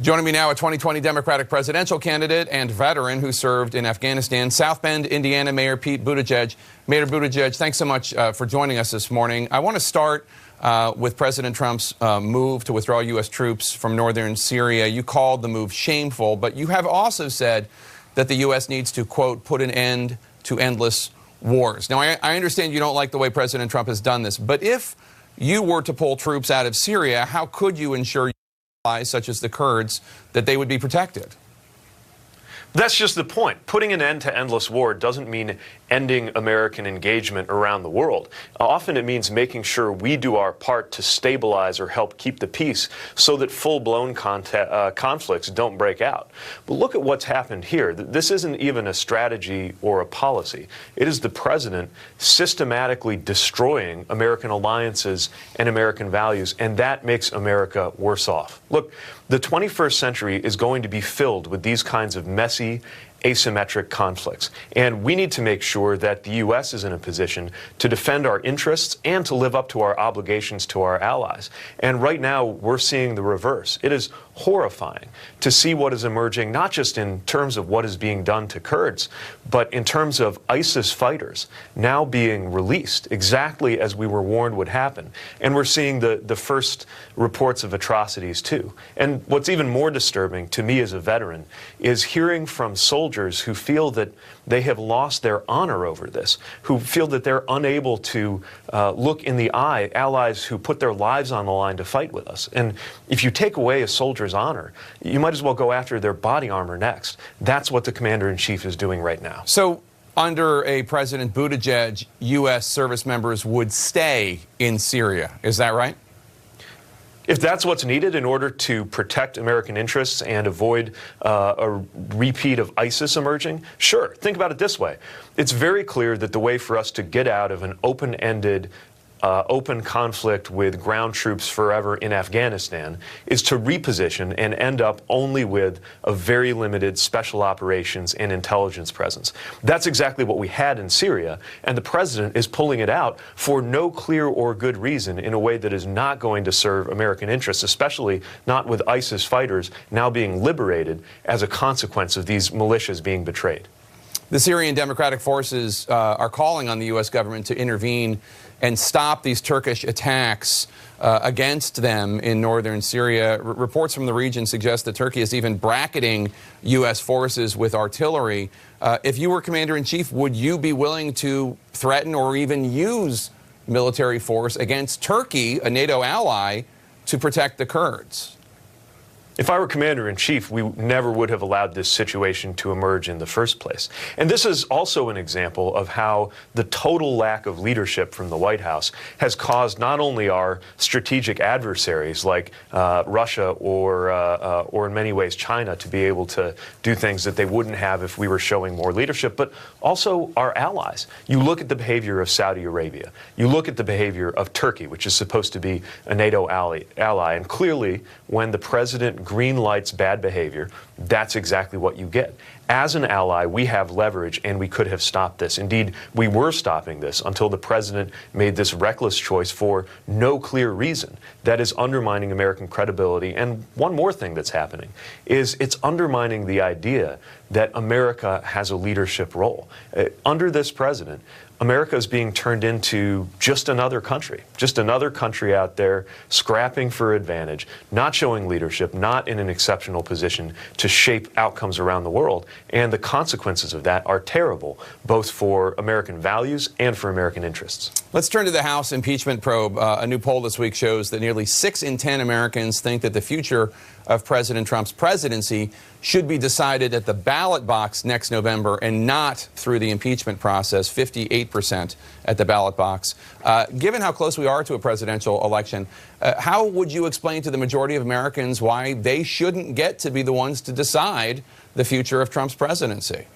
Joining me now, a 2020 Democratic presidential candidate and veteran who served in Afghanistan, South Bend, Indiana Mayor Pete Buttigieg. Mayor Buttigieg, thanks so much for joining us this morning. I want to start with President Trump's move to withdraw U.S. troops from northern Syria. You called the move shameful, but you have also said that the U.S. needs to, quote, put an end to endless wars. Now, I understand you don't like the way President Trump has done this, but if you were to pull troops out of Syria, how could you ensure allies such as the Kurds that they would be protected? That's just the point. Putting an end to endless war doesn't mean ending American engagement around the world. Often it means making sure we do our part to stabilize or help keep the peace so that full-blown conflicts don't break out. But look at what's happened here. This isn't even a strategy or a policy. It is the president systematically destroying American alliances and American values, and that makes America worse off. Look, the 21st century is going to be filled with these kinds of messy, asymmetric conflicts. And we need to make sure that the U.S. is in a position to defend our interests and to live up to our obligations to our allies. And right now, we're seeing the reverse. It is horrifying to see what is emerging, not just in terms of what is being done to Kurds, but in terms of ISIS fighters now being released, exactly as we were warned would happen. And we're seeing the first reports of atrocities, too. And what's even more disturbing to me as a veteran is hearing from soldiers who feel that they have lost their honor over this, who feel that they're unable to look in the eye allies who put their lives on the line to fight with us. And if you take away a soldier's honor, you might as well go after their body armor next. That's what the commander-in-chief is doing right now. So under a President Buttigieg, U.S. service members would stay in Syria. Is that right? If that's what's needed in order to protect American interests and avoid a repeat of ISIS emerging, sure. Think about it this way. It's very clear that the way for us to get out of an open-ended open conflict with ground troops forever in Afghanistan is to reposition and end up only with a very limited special operations and intelligence presence. That's exactly what we had in Syria, and the president is pulling it out for no clear or good reason in a way that is not going to serve American interests, especially not with ISIS fighters now being liberated as a consequence of these militias being betrayed. The Syrian Democratic Forces are calling on the U.S. government to intervene and stop these Turkish attacks against them in northern Syria. Reports from the region suggest that Turkey is even bracketing U.S. forces with artillery. If you were commander-in-chief, would you be willing to threaten or even use military force against Turkey, a NATO ally, to protect the Kurds? If I were commander-in-chief, we never would have allowed this situation to emerge in the first place. And this is also an example of how the total lack of leadership from the White House has caused not only our strategic adversaries like Russia or in many ways China to be able to do things that they wouldn't have if we were showing more leadership, but also our allies. You look at the behavior of Saudi Arabia. You look at the behavior of Turkey, which is supposed to be a NATO ally. And clearly, when the president green lights bad behavior, that's exactly what you get. As an ally, we have leverage, and we could have stopped this. Indeed, we were stopping this until the president made this reckless choice for no clear reason. That is undermining American credibility. And one more thing that's happening is it's undermining the idea that America has a leadership role. Under this president, America is being turned into just another country out there scrapping for advantage, not showing leadership, not in an exceptional position to shape outcomes around the world. And the consequences of that are terrible, both for American values and for American interests. Let's turn to the House impeachment probe. A new poll this week shows that nearly 6 in 10 Americans think that the future of President Trump's presidency should be decided at the ballot box next November and not through the impeachment process, 58% at the ballot box. Given how close we are to a presidential election, how would you explain to the majority of Americans why they shouldn't get to be the ones to decide the future of Trump's presidency?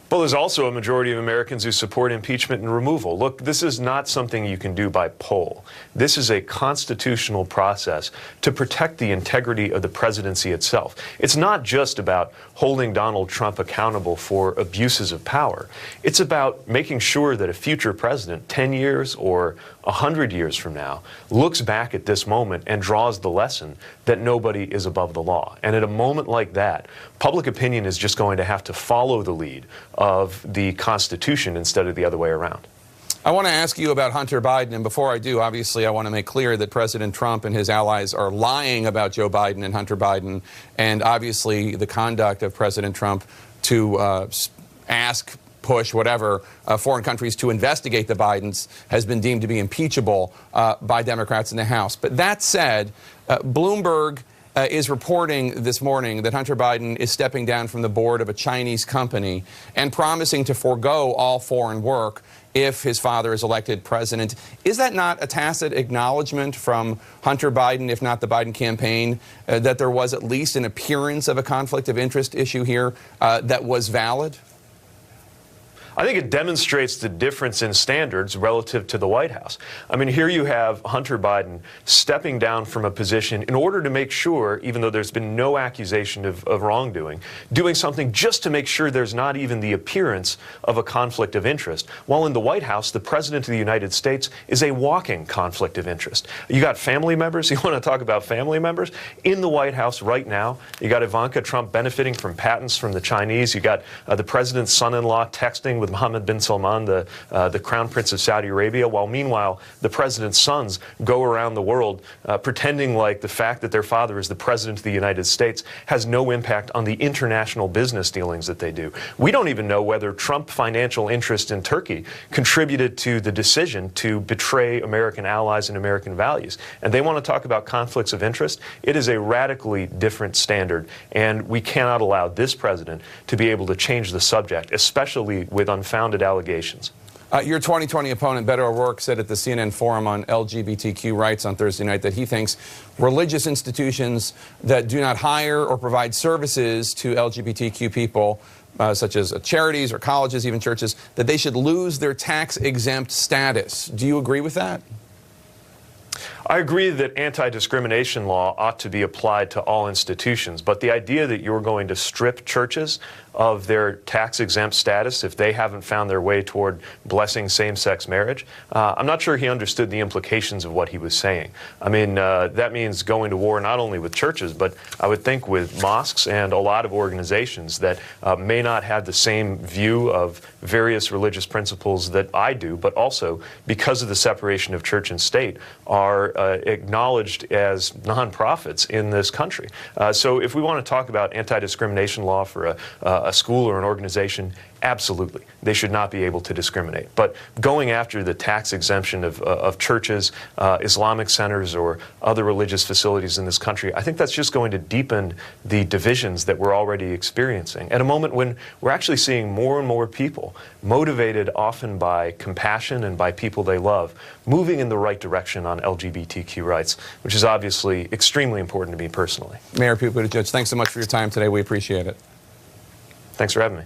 Well, there's also a majority of Americans who support impeachment and removal. Look, this is not something you can do by poll. This is a constitutional process to protect the integrity of the presidency itself. It's not just about holding Donald Trump accountable for abuses of power. It's about making sure that a future president, 10 years or 100 years from now, looks back at this moment and draws the lesson that nobody is above the law. And at a moment like that, public opinion is just going to have to follow the lead of the Constitution instead of the other way around. I want to ask you about Hunter Biden, and before I do, obviously, I want to make clear that President Trump and his allies are lying about Joe Biden and Hunter Biden, and obviously the conduct of President Trump to ask, push, whatever, foreign countries to investigate the Bidens has been deemed to be impeachable by Democrats in the House. But that said, Bloomberg is reporting this morning that Hunter Biden is stepping down from the board of a Chinese company and promising to forego all foreign work if his father is elected president. Is that not a tacit acknowledgement from Hunter Biden, if not the Biden campaign, that there was at least an appearance of a conflict of interest issue here that was valid? I think it demonstrates the difference in standards relative to the White House. I mean, here you have Hunter Biden stepping down from a position in order to make sure, even though there's been no accusation of wrongdoing, doing something just to make sure there's not even the appearance of a conflict of interest. While in the White House, the President of the United States is a walking conflict of interest. You got family members, you want to talk about family members? In the White House right now, you got Ivanka Trump benefiting from patents from the Chinese. You got the President's son-in-law texting with Mohammed bin Salman, the Crown Prince of Saudi Arabia, while meanwhile the President's sons go around the world pretending like the fact that their father is the President of the United States has no impact on the international business dealings that they do. We don't even know whether Trump financial interest in Turkey contributed to the decision to betray American allies and American values. And they want to talk about conflicts of interest. It is a radically different standard, and we cannot allow this president to be able to change the subject, especially with unfounded allegations. Your 2020 opponent, Beto O'Rourke, said at the CNN Forum on LGBTQ rights on Thursday night that he thinks religious institutions that do not hire or provide services to LGBTQ people, such as charities or colleges, even churches, that they should lose their tax-exempt status. Do you agree with that? I agree that anti-discrimination law ought to be applied to all institutions, but the idea that you're going to strip churches of their tax-exempt status if they haven't found their way toward blessing same-sex marriage, I'm not sure he understood the implications of what he was saying. I mean, that means going to war not only with churches, but I would think with mosques and a lot of organizations that may not have the same view of various religious principles that I do, but also, because of the separation of church and state, are acknowledged as nonprofits in this country. So if we want to talk about anti-discrimination law for a school or an organization, absolutely. They should not be able to discriminate. But going after the tax exemption of churches, Islamic centers, or other religious facilities in this country, I think that's just going to deepen the divisions that we're already experiencing at a moment when we're actually seeing more and more people, motivated often by compassion and by people they love, moving in the right direction on LGBTQ rights, which is obviously extremely important to me personally. Mayor Pete Buttigieg, thanks so much for your time today. We appreciate it. Thanks for having me.